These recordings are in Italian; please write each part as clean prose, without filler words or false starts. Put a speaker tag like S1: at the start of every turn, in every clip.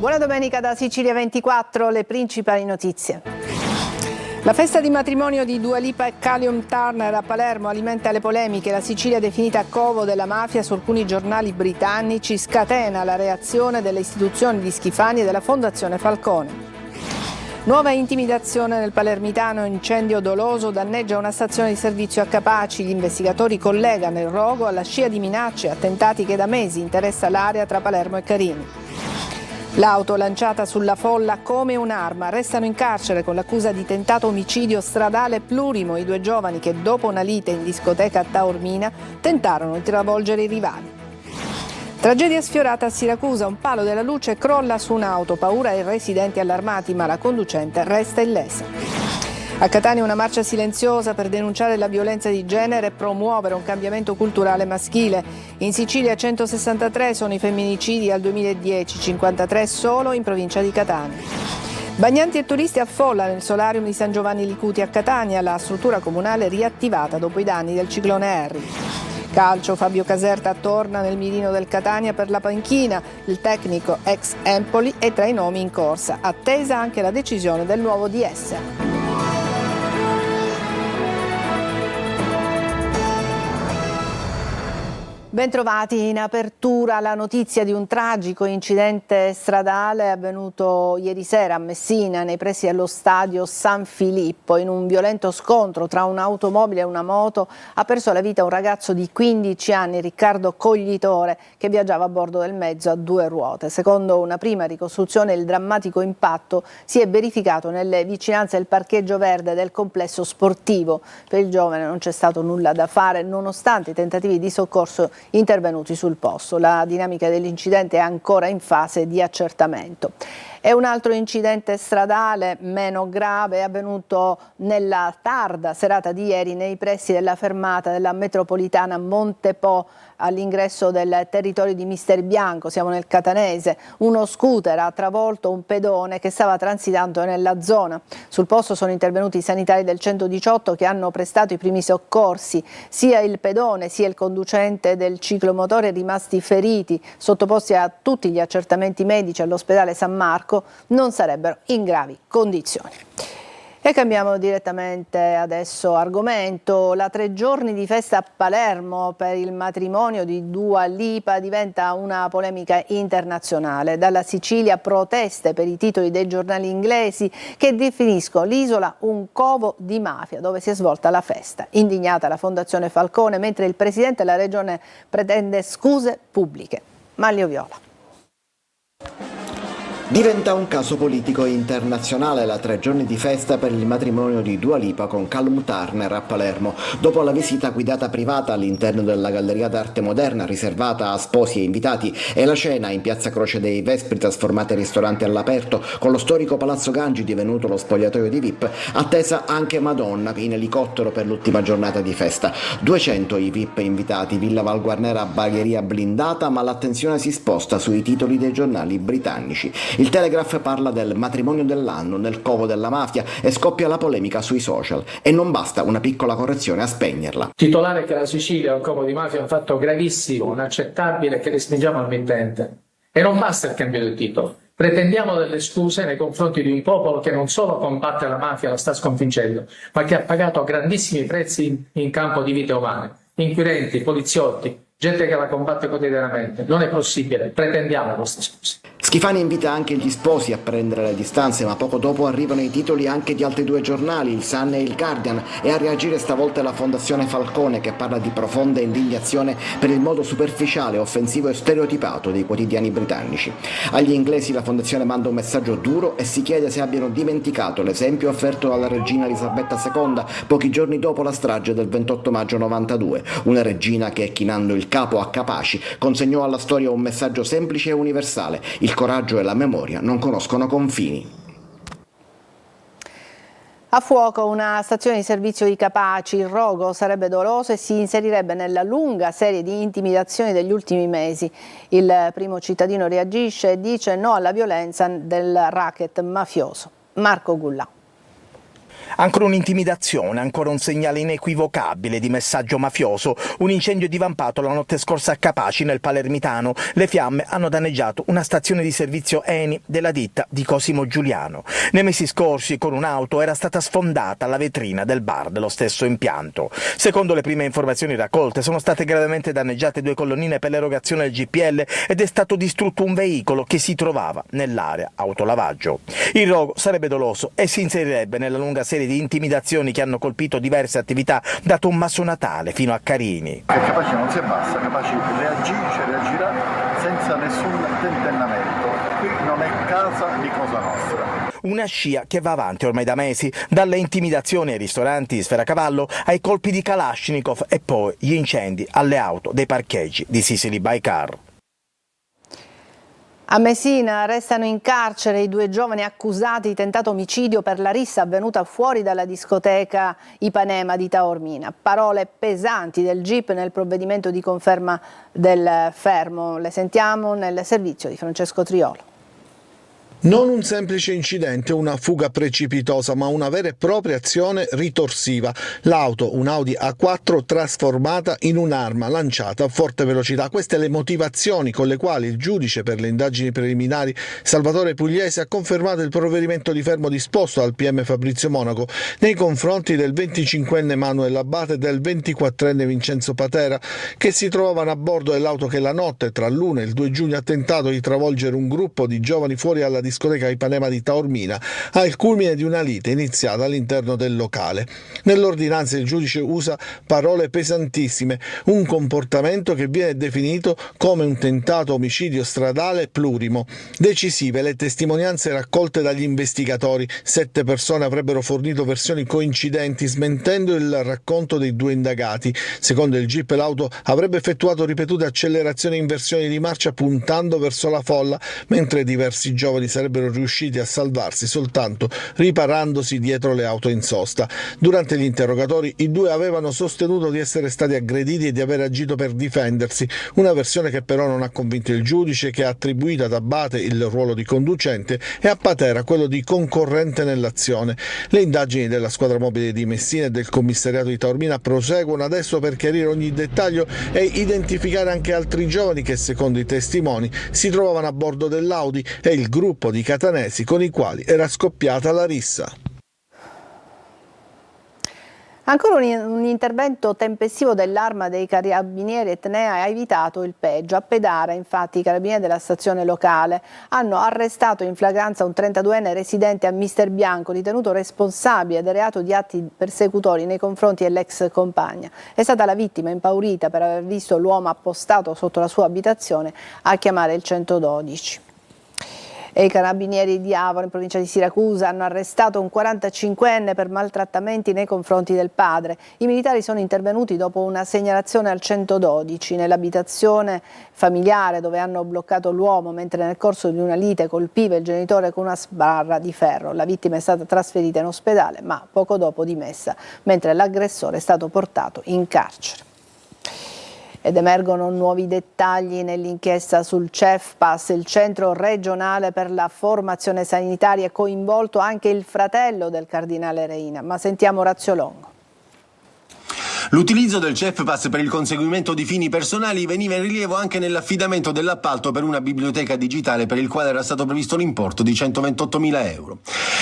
S1: Buona domenica da Sicilia 24, le principali notizie. La festa di matrimonio di Dua Lipa e Callum Turner a Palermo alimenta le polemiche. La Sicilia definita covo della mafia su alcuni giornali britannici scatena la reazione delle istituzioni di Schifani e della Fondazione Falcone. Nuova intimidazione nel palermitano, incendio doloso danneggia una stazione di servizio a Capaci. Gli investigatori collegano il rogo alla scia di minacce e attentati che da mesi interessa l'area tra Palermo e Carini. L'auto lanciata sulla folla come un'arma. Restano in carcere con l'accusa di tentato omicidio stradale plurimo i due giovani che dopo una lite in discoteca a Taormina tentarono di travolgere i rivali. Tragedia sfiorata a Siracusa, un palo della luce crolla su un'auto, paura ai residenti allarmati, ma la conducente resta illesa. A Catania una marcia silenziosa per denunciare la violenza di genere e promuovere un cambiamento culturale maschile. In Sicilia 163 sono i femminicidi al 2010, 53 solo in provincia di Catania. Bagnanti e turisti affolla nel solarium di San Giovanni Licuti a Catania, la struttura comunale riattivata dopo i danni del ciclone Harry. Calcio, Fabio Caserta torna nel mirino del Catania per la panchina, il tecnico ex Empoli è tra i nomi in corsa, attesa anche la decisione del nuovo DS. Bentrovati, in apertura la notizia di un tragico incidente stradale avvenuto ieri sera a Messina nei pressi dello stadio San Filippo. In un violento scontro tra un'automobile e una moto ha perso la vita un ragazzo di 15 anni, Riccardo Coglitore, che viaggiava a bordo del mezzo a due ruote. Secondo una prima ricostruzione il drammatico impatto si è verificato nelle vicinanze del parcheggio verde del complesso sportivo. Per il giovane non c'è stato nulla da fare nonostante i tentativi di soccorso intervenuti sul posto. La dinamica dell'incidente è ancora in fase di accertamento. E un altro incidente stradale meno grave è avvenuto nella tarda serata di ieri nei pressi della fermata della metropolitana Montepo all'ingresso del territorio di Mister Bianco, siamo nel Catanese. Uno scooter ha travolto un pedone che stava transitando nella zona. Sul posto sono intervenuti i sanitari del 118 che hanno prestato i primi soccorsi. Sia il pedone sia il conducente del ciclomotore rimasti feriti, sottoposti a tutti gli accertamenti medici all'ospedale San Marco, non sarebbero in gravi condizioni. E cambiamo direttamente adesso argomento. La 3 giorni di festa a Palermo per il matrimonio di Dua Lipa diventa una polemica internazionale. Dalla Sicilia proteste per i titoli dei giornali inglesi che definiscono l'isola un covo di mafia dove si è svolta la festa. Indignata la Fondazione Falcone, mentre il presidente della regione pretende scuse pubbliche. Manlio Viola.
S2: Diventa un caso politico internazionale la 3 giorni di festa per il matrimonio di Dua Lipa con Callum Turner a Palermo. Dopo la visita guidata privata all'interno della Galleria d'Arte Moderna riservata a sposi e invitati e la cena in piazza Croce dei Vespri trasformata in ristorante all'aperto con lo storico Palazzo Gangi divenuto lo spogliatoio di VIP, attesa anche Madonna in elicottero per l'ultima giornata di festa. 200 i VIP invitati, Villa Valguarnera bagheria blindata, ma l'attenzione si sposta sui titoli dei giornali britannici. Il Telegraph parla del matrimonio dell'anno nel covo della mafia e scoppia la polemica sui social. E non basta una piccola correzione a spegnerla.
S3: Titolare che la Sicilia è un covo di mafia è un fatto gravissimo, inaccettabile, che respingiamo al mittente. E non basta il cambio del titolo. Pretendiamo delle scuse nei confronti di un popolo che non solo combatte la mafia, la sta sconfiggendo, ma che ha pagato grandissimi prezzi in campo di vite umane. Inquirenti, poliziotti, gente che la combatte quotidianamente. Non è possibile, pretendiamo queste scuse.
S2: Schifani invita anche gli sposi a prendere le distanze, ma poco dopo arrivano i titoli anche di altri due giornali, il Sun e il Guardian, e a reagire stavolta è la Fondazione Falcone che parla di profonda indignazione per il modo superficiale, offensivo e stereotipato dei quotidiani britannici. Agli inglesi la Fondazione manda un messaggio duro e si chiede se abbiano dimenticato l'esempio offerto dalla regina Elisabetta II pochi giorni dopo la strage del 28 maggio 92, una regina che, chinando il capo a Capaci, consegnò alla storia un messaggio semplice e universale: il coraggio e la memoria non conoscono confini.
S1: A fuoco una stazione di servizio di Capaci, il rogo sarebbe doloso e si inserirebbe nella lunga serie di intimidazioni degli ultimi mesi. Il primo cittadino reagisce e dice no alla violenza del racket mafioso. Marco Gulla.
S4: Ancora un'intimidazione, ancora un segnale inequivocabile di messaggio mafioso. Un incendio divampato la notte scorsa a Capaci, nel Palermitano. Le fiamme hanno danneggiato una stazione di servizio Eni della ditta di Cosimo Giuliano. Nei mesi scorsi, con un'auto, era stata sfondata la vetrina del bar dello stesso impianto. Secondo le prime informazioni raccolte, sono state gravemente danneggiate 2 colonnine per l'erogazione del GPL ed è stato distrutto un veicolo che si trovava nell'area autolavaggio. Il rogo sarebbe doloso e si inserirebbe nella lunga serie di intimidazioni che hanno colpito diverse attività da Tommaso Natale fino a Carini.
S5: Capaci non si abbassa, Capaci reagirà senza nessun tentennamento. Qui non è casa di Cosa Nostra.
S4: Una scia che va avanti ormai da mesi, dalle intimidazioni ai ristoranti di Sferacavallo ai colpi di Kalashnikov e poi gli incendi alle auto dei parcheggi di Sicily by Car.
S1: A Messina restano in carcere i 2 giovani accusati di tentato omicidio per la rissa avvenuta fuori dalla discoteca Ipanema di Taormina. Parole pesanti del GIP nel provvedimento di conferma del fermo. Le sentiamo nel servizio di Francesco Triolo.
S6: Non un semplice incidente, una fuga precipitosa, ma una vera e propria azione ritorsiva. L'auto, un Audi A4, trasformata in un'arma lanciata a forte velocità. Queste le motivazioni con le quali il giudice per le indagini preliminari Salvatore Pugliese ha confermato il provvedimento di fermo disposto dal PM Fabrizio Monaco nei confronti del 25enne Manuel Abate e del 24enne Vincenzo Patera, che si trovavano a bordo dell'auto che la notte tra l'1 e il 2 giugno ha tentato di travolgere un gruppo di giovani fuori alla discoteca Ipanema di Taormina, al culmine di una lite iniziata all'interno del locale. Nell'ordinanza il giudice usa parole pesantissime, un comportamento che viene definito come un tentato omicidio stradale plurimo. Decisive le testimonianze raccolte dagli investigatori. 7 persone avrebbero fornito versioni coincidenti, smentendo il racconto dei 2 indagati. Secondo il GIP l'auto avrebbe effettuato ripetute accelerazioni e inversioni di marcia puntando verso la folla, mentre diversi giovani sarebbero riusciti a salvarsi soltanto riparandosi dietro le auto in sosta. Durante gli interrogatori i 2 avevano sostenuto di essere stati aggrediti e di aver agito per difendersi, una versione che però non ha convinto il giudice, che ha attribuito ad Abate il ruolo di conducente e a Patera quello di concorrente nell'azione. Le indagini della squadra mobile di Messina e del commissariato di Taormina proseguono adesso per chiarire ogni dettaglio e identificare anche altri giovani che, secondo i testimoni, si trovavano a bordo dell'Audi e il gruppo di catanesi con i quali era scoppiata la rissa.
S1: Ancora un intervento tempestivo dell'Arma dei Carabinieri Etnea ha evitato il peggio. A Pedara, infatti, i carabinieri della stazione locale hanno arrestato in flagranza un 32enne residente a Mister Bianco, ritenuto responsabile del reato di atti persecutori nei confronti dell'ex compagna. È stata la vittima, impaurita per aver visto l'uomo appostato sotto la sua abitazione, a chiamare il 112. E i carabinieri di Avaro, in provincia di Siracusa, hanno arrestato un 45enne per maltrattamenti nei confronti del padre. I militari sono intervenuti dopo una segnalazione al 112 nell'abitazione familiare, dove hanno bloccato l'uomo mentre nel corso di una lite colpiva il genitore con una sbarra di ferro. La vittima è stata trasferita in ospedale, ma poco dopo dimessa, mentre l'aggressore è stato portato in carcere. Ed emergono nuovi dettagli nell'inchiesta sul CEFPAS, il centro regionale per la formazione sanitaria, è coinvolto anche il fratello del cardinale Reina, ma sentiamo Orazio Longo.
S7: L'utilizzo del CEFPAS per il conseguimento di fini personali veniva in rilievo anche nell'affidamento dell'appalto per una biblioteca digitale per il quale era stato previsto l'importo di 128.000 euro.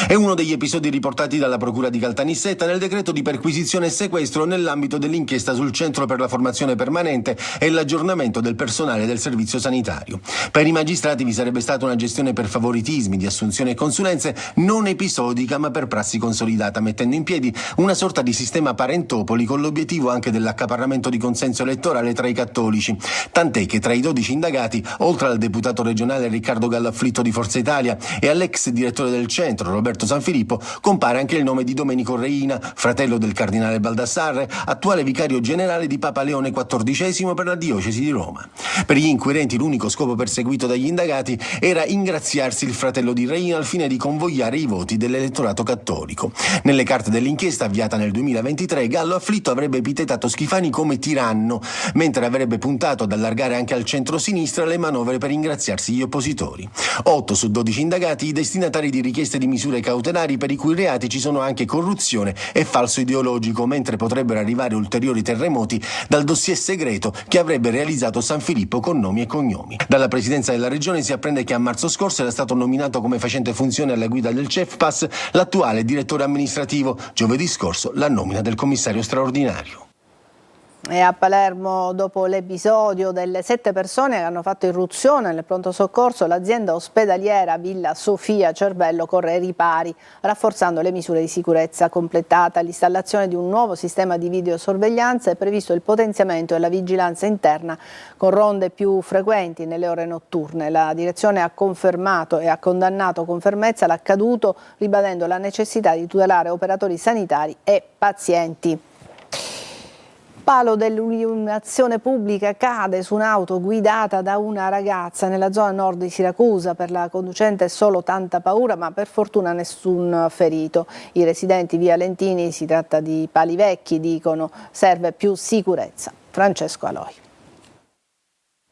S7: È uno degli episodi riportati dalla Procura di Caltanissetta nel decreto di perquisizione e sequestro nell'ambito dell'inchiesta sul Centro per la Formazione Permanente e l'aggiornamento del personale del servizio sanitario. Per i magistrati vi sarebbe stata una gestione per favoritismi di assunzione e consulenze non episodica ma per prassi consolidata, mettendo in piedi una sorta di sistema parentopoli con l'obiettivo anche dell'accaparramento di consenso elettorale tra i cattolici, tant'è che tra i 12 indagati, oltre al deputato regionale Riccardo Gallafflitto di Forza Italia e all'ex direttore del centro Roberto Sanfilippo, compare anche il nome di Domenico Reina, fratello del cardinale Baldassarre, attuale vicario generale di Papa Leone XIV per la diocesi di Roma. Per gli inquirenti l'unico scopo perseguito dagli indagati era ingraziarsi il fratello di Reina al fine di convogliare i voti dell'elettorato cattolico. Nelle carte dell'inchiesta avviata nel 2023 Gallo Afflitto avrebbe epitetato Schifani come tiranno, mentre avrebbe puntato ad allargare anche al centro-sinistra le manovre per ingraziarsi gli oppositori. 8 su 12 indagati i destinatari di richieste di misure cautelari per i cui reati ci sono anche corruzione e falso ideologico, mentre potrebbero arrivare ulteriori terremoti dal dossier segreto che avrebbe realizzato San Filippo con nomi e cognomi. Dalla presidenza della regione si apprende che a marzo scorso era stato nominato come facente funzione alla guida del CEFPAS l'attuale direttore amministrativo. Giovedì scorso la nomina del commissario straordinario.
S1: E a Palermo, dopo l'episodio delle 7 persone che hanno fatto irruzione nel pronto soccorso, l'azienda ospedaliera Villa Sofia Cervello corre ai ripari, rafforzando le misure di sicurezza. Completata l'installazione di un nuovo sistema di videosorveglianza, è previsto il potenziamento della vigilanza interna con ronde più frequenti nelle ore notturne. La direzione ha confermato e ha condannato con fermezza l'accaduto, ribadendo la necessità di tutelare operatori sanitari e pazienti. Palo dell'illuminazione pubblica cade su un'auto guidata da una ragazza nella zona nord di Siracusa. Per la conducente solo tanta paura, ma per fortuna nessun ferito. I residenti via Lentini, si tratta di pali vecchi, dicono serve più sicurezza. Francesco Aloi.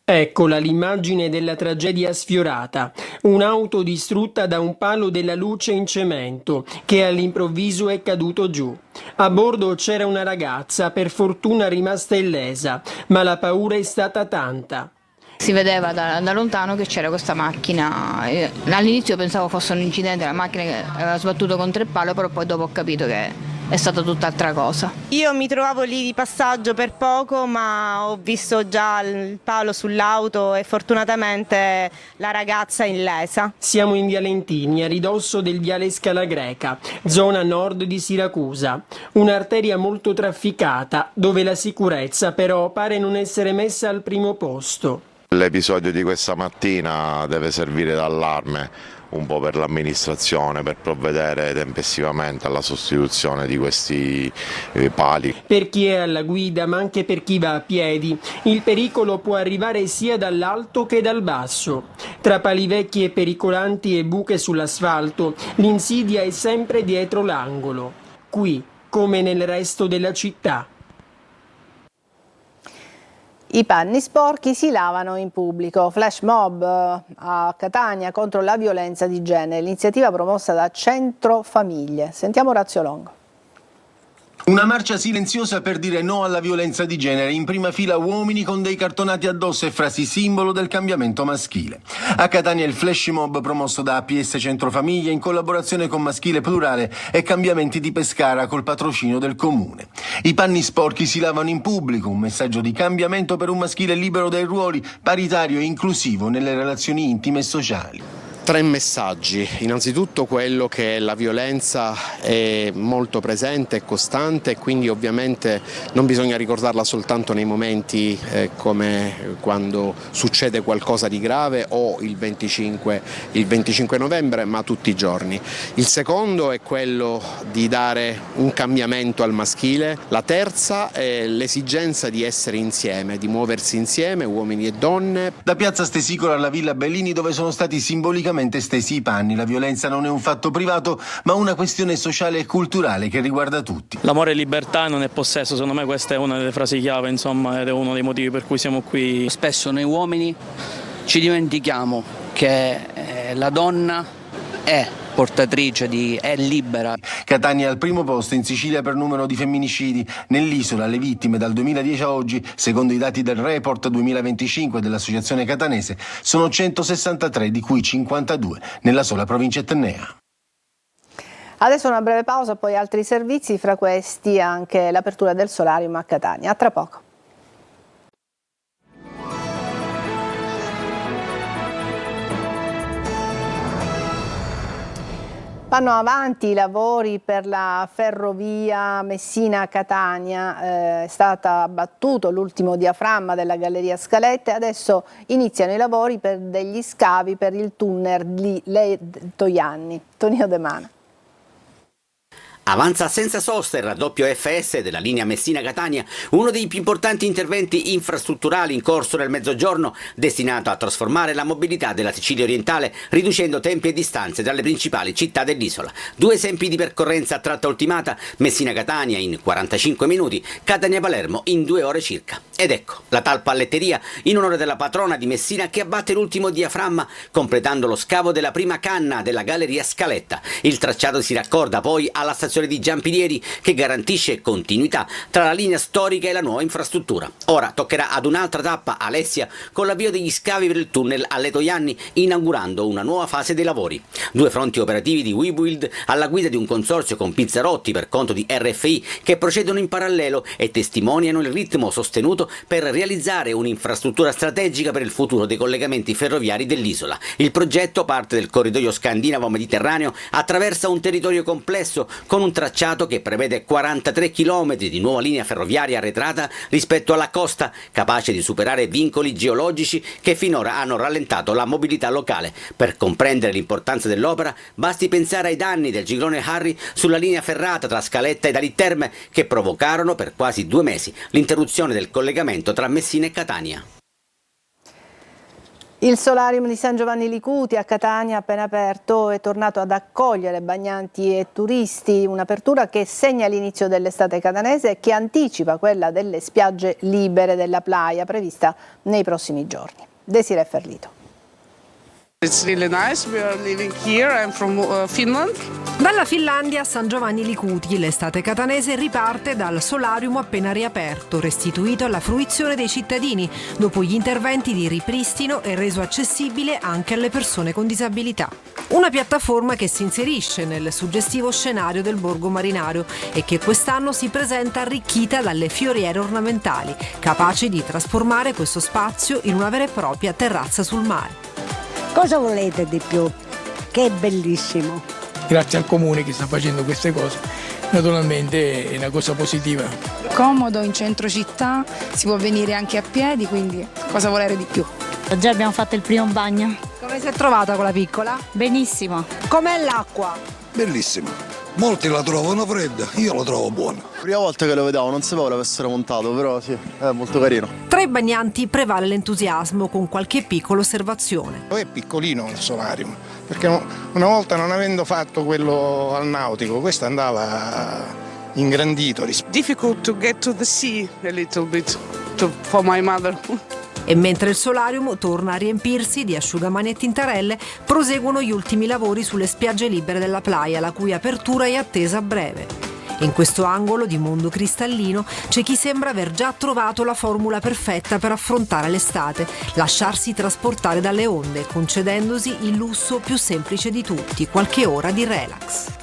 S8: Eccola l'immagine della tragedia sfiorata, un'auto distrutta da un palo della luce in cemento che all'improvviso è caduto giù. A bordo c'era una ragazza, per fortuna rimasta illesa, ma la paura è stata tanta.
S9: Si vedeva da lontano che c'era questa macchina, all'inizio pensavo fosse un incidente, la macchina che aveva sbattuto contro il palo, però poi dopo ho capito che è stata tutt'altra cosa.
S10: Io mi trovavo lì di passaggio per poco, ma ho visto già il palo sull'auto e fortunatamente la ragazza è illesa.
S8: Siamo in via Lentini, a ridosso del viale Scala Greca, zona nord di Siracusa. Un'arteria molto trafficata, dove la sicurezza però pare non essere messa al primo posto.
S11: L'episodio di questa mattina deve servire d'allarme un po' per l'amministrazione, per provvedere tempestivamente alla sostituzione di questi pali.
S8: Per chi è alla guida, ma anche per chi va a piedi, il pericolo può arrivare sia dall'alto che dal basso. Tra pali vecchi e pericolanti e buche sull'asfalto, l'insidia è sempre dietro l'angolo. Qui, come nel resto della città.
S1: I panni sporchi si lavano in pubblico. Flash mob a Catania contro la violenza di genere. L'iniziativa promossa da Centro Famiglie. Sentiamo Orazio Longo.
S7: Una marcia silenziosa per dire no alla violenza di genere, in prima fila uomini con dei cartonati addosso e frasi simbolo del cambiamento maschile. A Catania il flash mob promosso da APS Centrofamiglia in collaborazione con Maschile Plurale e Cambiamenti di Pescara col patrocinio del comune. I panni sporchi si lavano in pubblico, un messaggio di cambiamento per un maschile libero dai ruoli, paritario e inclusivo nelle relazioni intime e sociali.
S12: 3 messaggi, innanzitutto quello che la violenza è molto presente e costante e quindi ovviamente non bisogna ricordarla soltanto nei momenti come quando succede qualcosa di grave o il 25 novembre, ma tutti i giorni. Il secondo è quello di dare un cambiamento al maschile, la terza è l'esigenza di essere insieme, di muoversi insieme, uomini e donne.
S7: Da Piazza Stesicola alla Villa Bellini, dove sono stati simbolicamente stesi i panni. La violenza non è un fatto privato, ma una questione sociale e culturale che riguarda tutti.
S13: L'amore è libertà, non è possesso. Secondo me questa è una delle frasi chiave, insomma, ed è uno dei motivi per cui siamo qui.
S14: Spesso noi uomini ci dimentichiamo che la donna è portatrice è libera.
S7: Catania è al primo posto in Sicilia per numero di femminicidi. Nell'isola le vittime dal 2010 a oggi, secondo i dati del report 2025 dell'Associazione Catanese, sono 163, di cui 52 nella sola provincia etnea.
S1: Adesso una breve pausa, poi altri servizi, fra questi anche l'apertura del solarium a Catania. A tra poco. Vanno avanti i lavori per la ferrovia Messina-Catania, è stato abbattuto l'ultimo diaframma della galleria Scalette e adesso iniziano i lavori per degli scavi per il tunnel di Toianni. Tonino De Mana.
S15: Avanza senza sosta il raddoppio FS della linea Messina-Catania, uno dei più importanti interventi infrastrutturali in corso nel Mezzogiorno, destinato a trasformare la mobilità della Sicilia orientale, riducendo tempi e distanze dalle principali città dell'isola. 2 esempi di percorrenza a tratta ultimata: Messina-Catania in 45 minuti, Catania-Palermo in 2 ore circa. Ed ecco, la talpalletteria in onore della patrona di Messina che abbatte l'ultimo diaframma, completando lo scavo della prima canna della galleria Scaletta. Il tracciato si raccorda poi alla stazione di Giampilieri, che garantisce continuità tra la linea storica e la nuova infrastruttura. Ora toccherà ad un'altra tappa, Alessia, con l'avvio degli scavi per il tunnel alle Toianni, inaugurando una nuova fase dei lavori. 2 fronti operativi di WeBuild alla guida di un consorzio con Pizzarotti per conto di RFI, che procedono in parallelo e testimoniano il ritmo sostenuto per realizzare un'infrastruttura strategica per il futuro dei collegamenti ferroviari dell'isola. Il progetto parte del corridoio scandinavo-mediterraneo, attraversa un territorio complesso con un tracciato che prevede 43 km di nuova linea ferroviaria arretrata rispetto alla costa, capace di superare vincoli geologici che finora hanno rallentato la mobilità locale. Per comprendere l'importanza dell'opera basti pensare ai danni del ciclone Harry sulla linea ferrata tra Scaletta ed Alitterme, che provocarono per quasi 2 mesi l'interruzione del collegamento tra Messina e Catania.
S1: Il solarium di San Giovanni Licuti a Catania, appena aperto, è tornato ad accogliere bagnanti e turisti, un'apertura che segna l'inizio dell'estate catanese e che anticipa quella delle spiagge libere della playa prevista nei prossimi giorni. Desiree Ferlito.
S16: It's really nice. We are living here. I'm from Finland.
S17: Dalla Finlandia a San Giovanni Licuti, l'estate catanese riparte dal solarium appena riaperto, restituito alla fruizione dei cittadini, dopo gli interventi di ripristino e reso accessibile anche alle persone con disabilità. Una piattaforma che si inserisce nel suggestivo scenario del borgo marinario e che quest'anno si presenta arricchita dalle fioriere ornamentali, capaci di trasformare questo spazio in una vera e propria terrazza sul mare.
S18: Cosa volete di più? Che è bellissimo.
S19: Grazie al comune che sta facendo queste cose, naturalmente è una cosa positiva.
S20: Comodo in centro città, si può venire anche a piedi, quindi cosa volere di più?
S21: Già abbiamo fatto il primo bagno.
S17: Come si è trovata con la piccola?
S21: Benissimo.
S17: Com'è l'acqua?
S22: Bellissimo. Molti la trovano fredda, io la trovo buona.
S23: Prima volta che lo vedevo, non sapevo l'avessero montato, però sì, è molto carino.
S17: Tra i bagnanti prevale l'entusiasmo, con qualche piccola osservazione.
S24: È piccolino il solarium, perché una volta, non avendo fatto quello al nautico, questo andava ingrandito.
S16: Difficult to get to the sea a little bit for my mother.
S17: E mentre il solarium torna a riempirsi di asciugamani e tintarelle, proseguono gli ultimi lavori sulle spiagge libere della playa, la cui apertura è attesa a breve. In questo angolo di mondo cristallino c'è chi sembra aver già trovato la formula perfetta per affrontare l'estate, lasciarsi trasportare dalle onde, concedendosi il lusso più semplice di tutti, qualche ora di relax.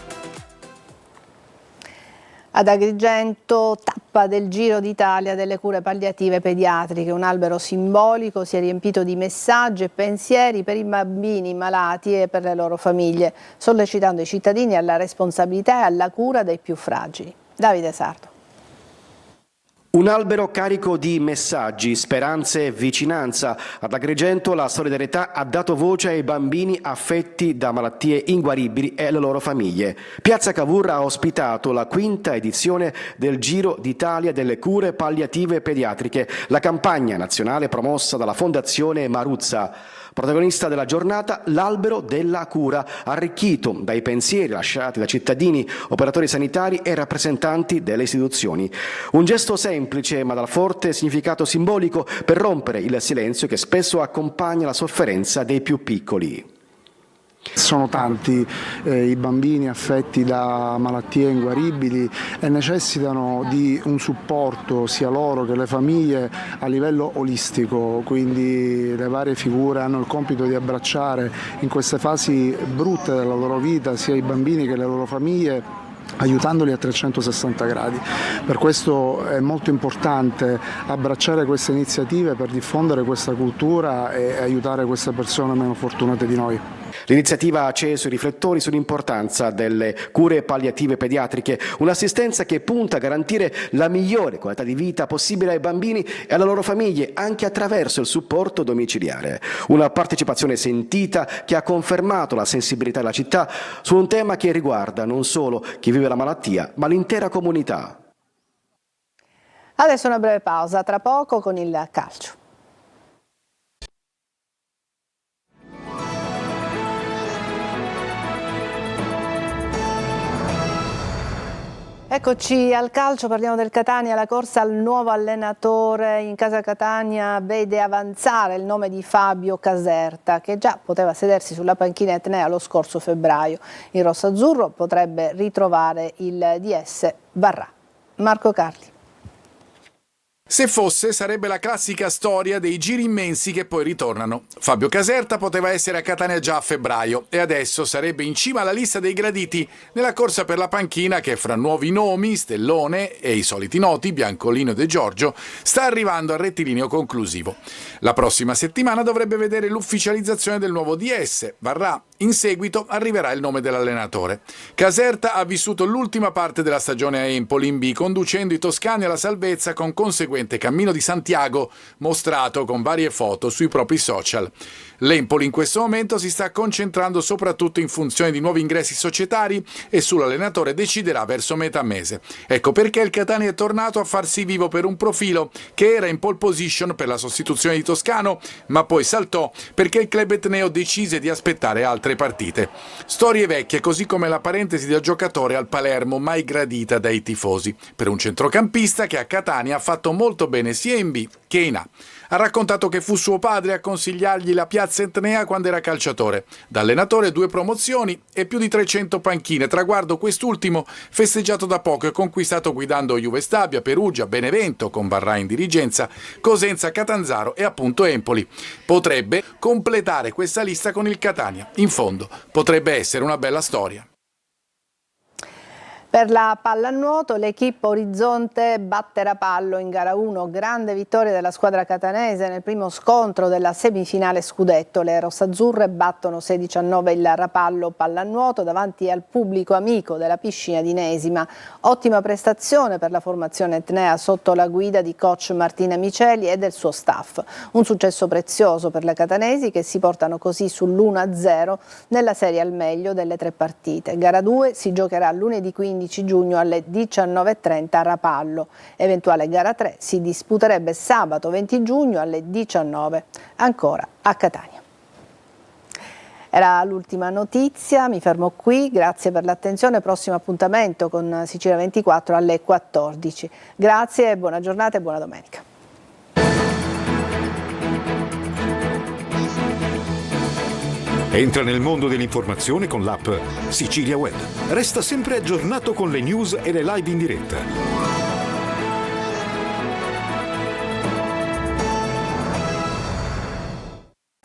S1: Ad Agrigento, tappa del Giro d'Italia delle cure palliative pediatriche. Un albero simbolico si è riempito di messaggi e pensieri per i bambini malati e per le loro famiglie, sollecitando i cittadini alla responsabilità e alla cura dei più fragili. Davide Sardo.
S25: Un albero carico di messaggi, speranze e vicinanza. Ad Agrigento la solidarietà ha dato voce ai bambini affetti da malattie inguaribili e alle loro famiglie. Piazza Cavour ha ospitato la 5ª edizione del Giro d'Italia delle cure palliative pediatriche, la campagna nazionale promossa dalla Fondazione Maruzza. Protagonista della giornata, l'albero della cura, arricchito dai pensieri lasciati da cittadini, operatori sanitari e rappresentanti delle istituzioni. Un gesto semplice ma dal forte significato simbolico per rompere il silenzio che spesso accompagna la sofferenza dei più piccoli.
S26: Sono tanti i bambini affetti da malattie inguaribili e necessitano di un supporto sia loro che le famiglie a livello olistico, quindi le varie figure hanno il compito di abbracciare in queste fasi brutte della loro vita sia i bambini che le loro famiglie, aiutandoli a 360 gradi. Per questo è molto importante abbracciare queste iniziative per diffondere questa cultura e aiutare queste persone meno fortunate di noi.
S25: L'iniziativa ha acceso i riflettori sull'importanza delle cure palliative pediatriche, un'assistenza che punta a garantire la migliore qualità di vita possibile ai bambini e alle loro famiglie, anche attraverso il supporto domiciliare. Una partecipazione sentita che ha confermato la sensibilità della città su un tema che riguarda non solo chi vive la malattia, ma l'intera comunità.
S1: Adesso una breve pausa, tra poco con il calcio. Eccoci al calcio, parliamo del Catania, la corsa al nuovo allenatore in casa Catania vede avanzare il nome di Fabio Caserta, che già poteva sedersi sulla panchina etnea lo scorso febbraio. Il rosso-azzurro potrebbe ritrovare il DS Varrà. Marco Carli.
S2: Se fosse, sarebbe la classica storia dei giri immensi che poi ritornano. Fabio Caserta poteva essere a Catania già a febbraio e adesso sarebbe in cima alla lista dei graditi nella corsa per la panchina che, fra nuovi nomi, Stellone e i soliti noti, Biancolino e De Giorgio, sta arrivando al rettilineo conclusivo. La prossima settimana dovrebbe vedere l'ufficializzazione del nuovo DS, Varrà. In seguito arriverà il nome dell'allenatore. Caserta ha vissuto l'ultima parte della stagione a Empoli in B, conducendo i toscani alla salvezza con conseguente cammino di Santiago, mostrato con varie foto sui propri social. L'Empoli in questo momento si sta concentrando soprattutto in funzione di nuovi ingressi societari e sull'allenatore deciderà verso metà mese. Ecco perché il Catania è tornato a farsi vivo per un profilo che era in pole position per la sostituzione di Toscano, ma poi saltò perché il club etneo decise di aspettare altre partite. Storie vecchie, così come la parentesi del giocatore al Palermo mai gradita dai tifosi, per un centrocampista che a Catania ha fatto molto bene sia in B che in A. Ha raccontato che fu suo padre a consigliargli la piazza etnea quando era calciatore. Da allenatore 2 promozioni e più di 300 panchine, traguardo quest'ultimo festeggiato da poco e conquistato guidando Juve Stabia, Perugia, Benevento con Varrà in dirigenza, Cosenza, Catanzaro e appunto Empoli. Potrebbe completare questa lista con il Catania. In fondo potrebbe essere una bella storia.
S1: Per la pallanuoto l'equipe Orizzonte batte Rapallo in gara 1, grande vittoria della squadra catanese nel primo scontro della semifinale scudetto. Le rossazzurre battono 16-9 il Rapallo pallanuoto davanti al pubblico amico della piscina di Nesima. Ottima prestazione per la formazione etnea sotto la guida di coach Martina Miceli e del suo staff. Un successo prezioso per le catanesi che si portano così sull'1-0 nella serie al meglio delle 3 partite. Gara 2 si giocherà lunedì 15 giugno alle 19:30 a Rapallo. Eventuale gara 3 si disputerebbe sabato 20 giugno alle 19 ancora a Catania. Era l'ultima notizia, mi fermo qui, grazie per l'attenzione, prossimo appuntamento con Sicilia 24 alle 14. Grazie, buona giornata e buona domenica.
S3: Entra nel mondo dell'informazione con l'app Sicilia Web. Resta sempre aggiornato con le news e le live in diretta.